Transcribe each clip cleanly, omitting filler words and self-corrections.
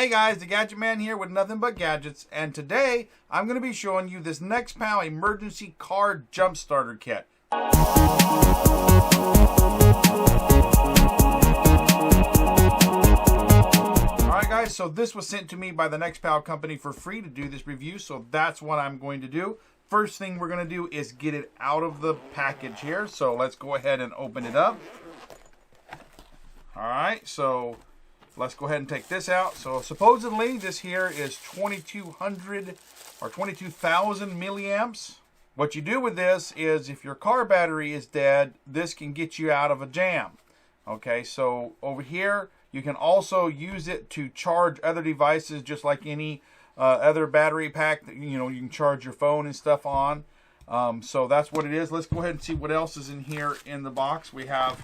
Hey guys, the Gadget Man here with nothing but gadgets, and today I'm going to be showing you this NEXPOW emergency car jump starter kit. Alright guys, so this was sent to me by the NEXPOW company for free to do this review, so that's what I'm going to do. First thing we're going to do is get it out of the package here, so let's go ahead and open it up. Alright, so let's go ahead and take this out. So supposedly this here is 2200 or 22,000 milliamps. What you do with this is if your car battery is dead, this can get you out of a jam. Okay, so over here you can also use it to charge other devices just like any other battery pack that you can charge your phone and stuff on. So that's what it is. Let's go ahead and see what else is in here in the box. We have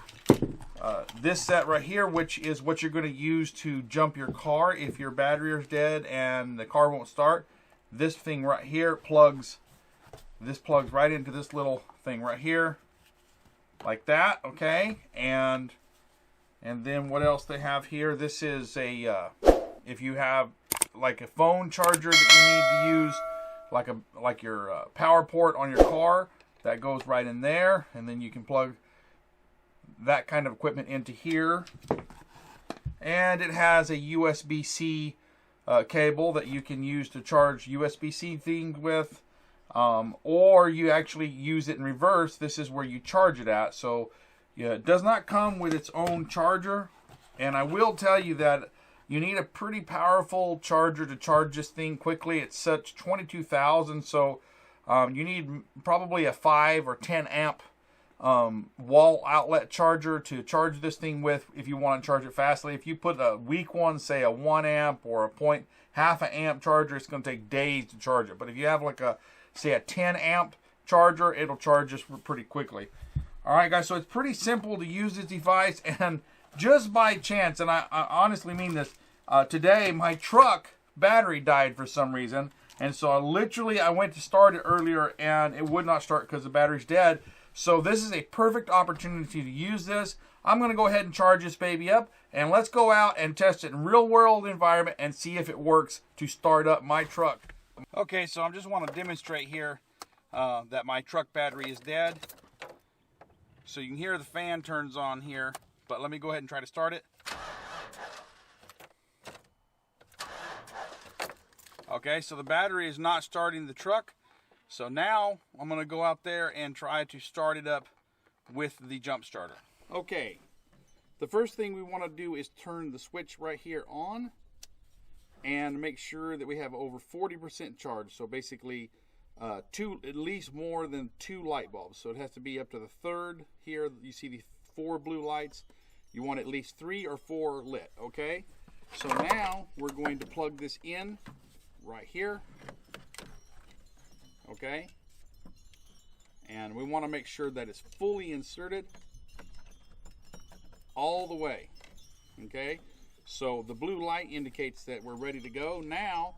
this set right here, which is what you're going to use to jump your car if your battery is dead and the car won't start. This thing right here plugs right into this little thing right here, like that. Okay, and then what else they have here? This is a if you have like a phone charger that you need to use, like your power port on your car, that goes right in there, and then you can plug that kind of equipment into here. And it has a USB-C cable that you can use to charge USB-C things with, or you actually use it in reverse. This is where you charge it at. So yeah, it does not come with its own charger, and I will tell you that you need a pretty powerful charger to charge this thing quickly. It's such 22,000, so you need probably a 5 or 10 amp wall outlet charger to charge this thing with if you want to charge it fastly. If you put a weak one, say a 1 amp or half an amp charger, it's going to take days to charge it. But if you have like say a 10 amp charger, it'll charge this pretty quickly. Alright guys, so it's pretty simple to use this device, and just by chance, and I honestly mean this, today my truck battery died for some reason, and so I went to start it earlier and it would not start because the battery's dead. So this is a perfect opportunity to use this. I'm going to go ahead and charge this baby up, and let's go out and test it in real world environment and see if it works to start up my truck. Okay, so I just want to demonstrate here that my truck battery is dead. So you can hear the fan turns on here, but let me go ahead and try to start it. Okay, so the battery is not starting the truck. So now I'm going to go out there and try to start it up with the jump starter. Okay, the first thing we want to do is turn the switch right here on and make sure that we have over 40% charge. So basically at least more than 2 light bulbs. So it has to be up to the third. Here you see the 4 blue lights. You want at least 3 or 4 lit. Okay, so now we're going to plug this in right here. Okay, and we want to make sure that it's fully inserted all the way. Okay, so the blue light indicates that we're ready to go. Now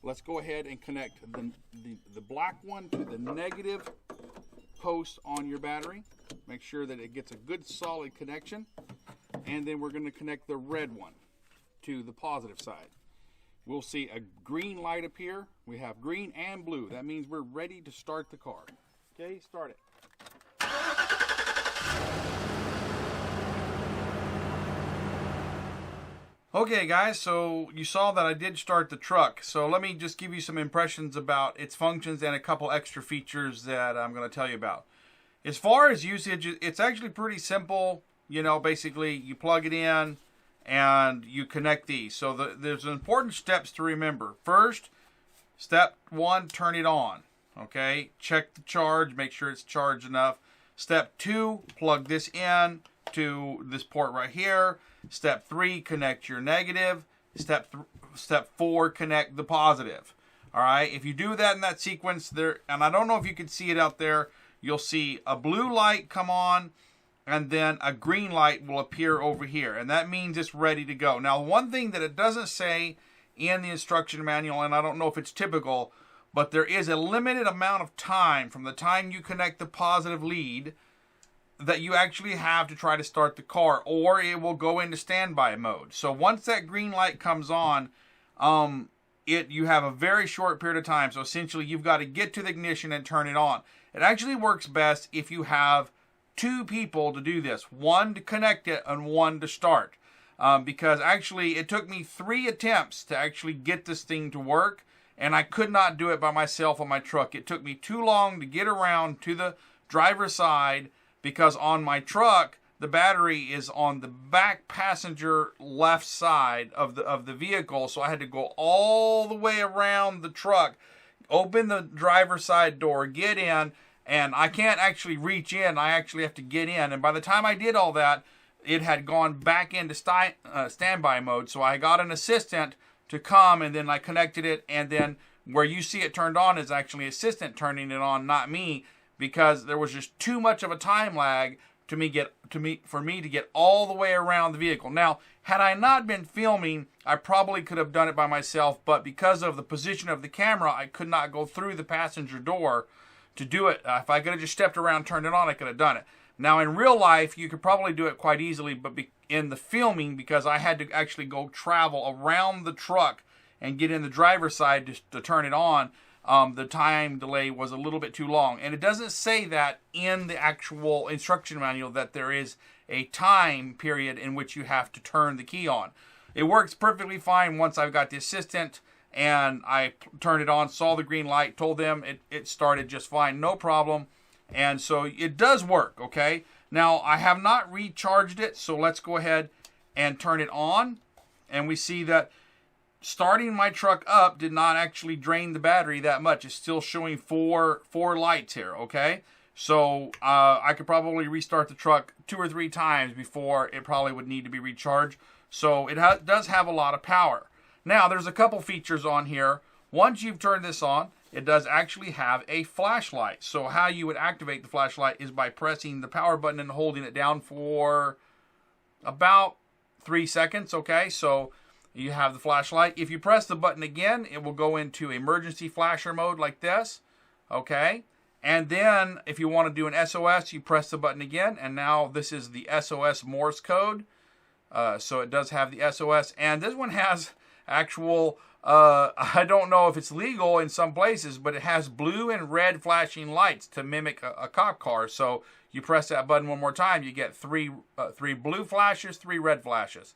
let's go ahead and connect the black one to the negative post on your battery. Make sure that it gets a good solid connection, and then we're going to connect the red one to the positive side. We'll see a green light appear. We have green and blue. That means we're ready to start the car. Okay, start it. Okay guys, so you saw that I did start the truck. So let me just give you some impressions about its functions and a couple extra features that I'm going to tell you about. As far as usage, it's actually pretty simple. Basically you plug it in and you connect these. So there's important steps to remember. First, step 1, turn it on. Okay, check the charge, make sure it's charged enough. Step 2, plug this in to this port right here. Step 3, connect your negative. Step 4, connect the positive. All right, if you do that in that sequence there, and I don't know if you can see it out there, you'll see a blue light come on, and then a green light will appear over here, and that means it's ready to go. Now, one thing that it doesn't say in the instruction manual, and I don't know if it's typical, but there is a limited amount of time from the time you connect the positive lead that you actually have to try to start the car, or it will go into standby mode. So once that green light comes on, you have a very short period of time. So essentially, you've got to get to the ignition and turn it on. It actually works best if you have two people to do this, one to connect it and one to start. Because actually, it took me 3 attempts to actually get this thing to work, and I could not do it by myself on my truck. It took me too long to get around to the driver's side, because on my truck, the battery is on the back passenger left side of the vehicle, so I had to go all the way around the truck, open the driver's side door, get in, and I can't actually reach in. I actually have to get in, and by the time I did all that, it had gone back into standby mode, so I got an assistant to come, and then I connected it, and then where you see it turned on is actually assistant turning it on, not me, because there was just too much of a time lag for me to get all the way around the vehicle. Now, had I not been filming, I probably could have done it by myself, but because of the position of the camera, I could not go through the passenger door to do it. If I could have just stepped around, turned it on, I could have done it. Now, in real life, you could probably do it quite easily, but in the filming, because I had to actually go travel around the truck and get in the driver's side to turn it on, the time delay was a little bit too long. And it doesn't say that in the actual instruction manual that there is a time period in which you have to turn the key on. It works perfectly fine once I've got the assistant and I turned it on, saw the green light, told them it started just fine, no problem. And so it does work, okay? Now, I have not recharged it, so let's go ahead and turn it on. And we see that starting my truck up did not actually drain the battery that much. It's still showing four lights here, okay? So I could probably restart the truck 2 or 3 times before it probably would need to be recharged. So it does have a lot of power. Now, there's a couple features on here. Once you've turned this on, it does actually have a flashlight. So how you would activate the flashlight is by pressing the power button and holding it down for about 3 seconds, okay? So you have the flashlight. If you press the button again, it will go into emergency flasher mode like this, okay? And then if you want to do an SOS, you press the button again, and now this is the SOS Morse code. So it does have the SOS, and this one has actual, I don't know if it's legal in some places, but it has blue and red flashing lights to mimic a cop car. So you press that button one more time, you get three blue flashes, 3 red flashes.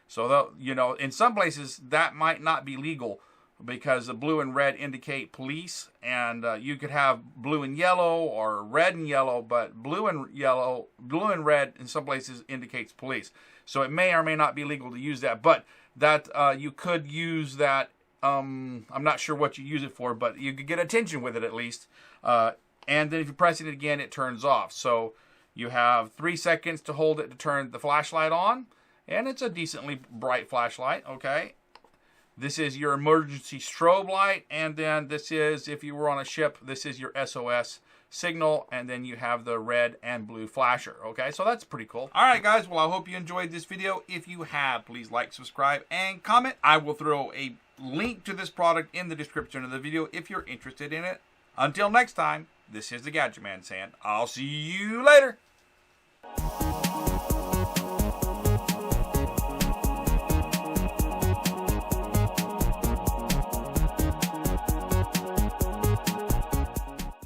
So, you know, in some places that might not be legal because the blue and red indicate police, and you could have blue and yellow or red and yellow, but blue and red in some places indicates police. So it may or may not be legal to use that, but that you could use that. I'm not sure what you use it for, but you could get attention with it at least. And then if you're pressing it again, it turns off. So you have 3 seconds to hold it to turn the flashlight on. And it's a decently bright flashlight, okay? This is your emergency strobe light. And then this is, if you were on a ship, this is your SOS signal. And then you have the red and blue flasher, okay? So that's pretty cool. All right, guys. Well, I hope you enjoyed this video. If you have, please like, subscribe, and comment. I will throw a link to this product in the description of the video if you're interested in it. Until next time, this is the Gadget Man saying, I'll see you later.